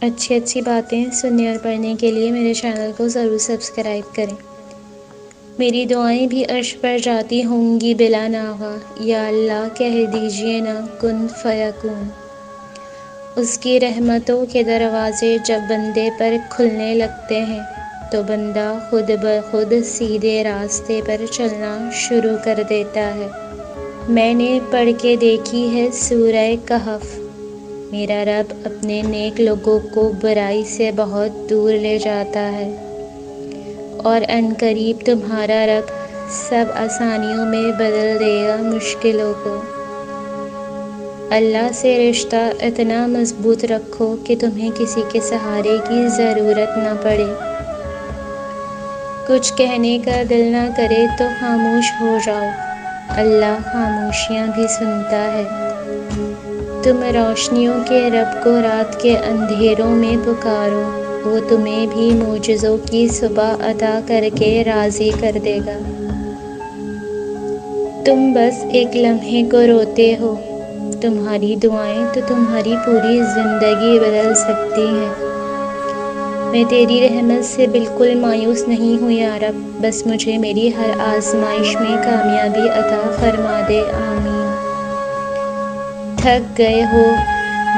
اچھی باتیں سننے اور پڑھنے کے لیے میرے چینل کو ضرور سبسکرائب کریں۔ میری دعائیں بھی عرش پر جاتی ہوں گی بلا ناغہ، یا اللہ کہہ دیجئے نا کن فیکون۔ اس کی رحمتوں کے دروازے جب بندے پر کھلنے لگتے ہیں تو بندہ خود بخود سیدھے راستے پر چلنا شروع کر دیتا ہے۔ میں نے پڑھ کے دیکھی ہے سورہ کہف، میرا رب اپنے نیک لوگوں کو برائی سے بہت دور لے جاتا ہے، اور عنقریب تمہارا رب سب آسانیوں میں بدل دے گا مشکلوں کو۔ اللہ سے رشتہ اتنا مضبوط رکھو کہ تمہیں کسی کے سہارے کی ضرورت نہ پڑے۔ کچھ کہنے کا دل نہ کرے تو خاموش ہو جاؤ، اللہ خاموشیاں بھی سنتا ہے۔ تم روشنیوں کے رب کو رات کے اندھیروں میں پکارو، وہ تمہیں بھی معجزوں کی صبح عطا کر کے راضی کر دے گا۔ تم بس ایک لمحے کو روتے ہو، تمہاری دعائیں تو تمہاری پوری زندگی بدل سکتی ہیں۔ میں تیری رحمت سے بالکل مایوس نہیں ہوں یا رب، بس مجھے میری ہر آزمائش میں کامیابی عطا فرما دے، آمین۔ تھک گئے ہو،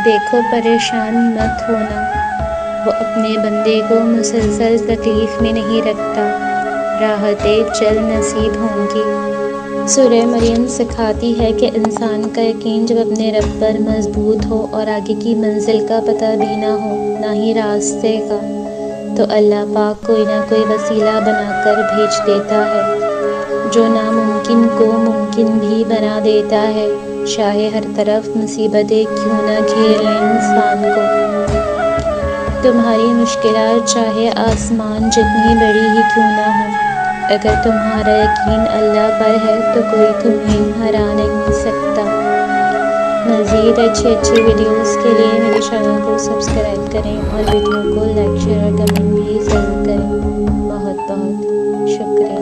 دیکھو پریشان مت ہونا، وہ اپنے بندے کو مسلسل تکلیف میں نہیں رکھتا، راحتیں جلد نصیب ہوں گی۔ سورہ مریم سکھاتی ہے کہ انسان کا یقین جب اپنے رب پر مضبوط ہو اور آگے کی منزل کا پتہ بھی نہ ہو، نہ ہی راستے کا، تو اللہ پاک کوئی نہ کوئی وسیلہ بنا کر بھیج دیتا ہے، جو ناممکن کو ممکن بھی بنا دیتا ہے، چاہے ہر طرف مصیبتیں کیوں نہ گھیر لیں انسان کو۔ تمہاری مشکلات چاہے آسمان جتنی بڑی ہی کیوں نہ ہو، اگر تمہارا یقین اللہ پر ہے تو کوئی تمہیں ہرا نہیں سکتا۔ مزید اچھی ویڈیوز کے لیے میرے چینل کو سبسکرائب کریں اور ویڈیو کو لائک شیئر اور کمنٹ بھی ضرور کریں۔ بہت شکریہ۔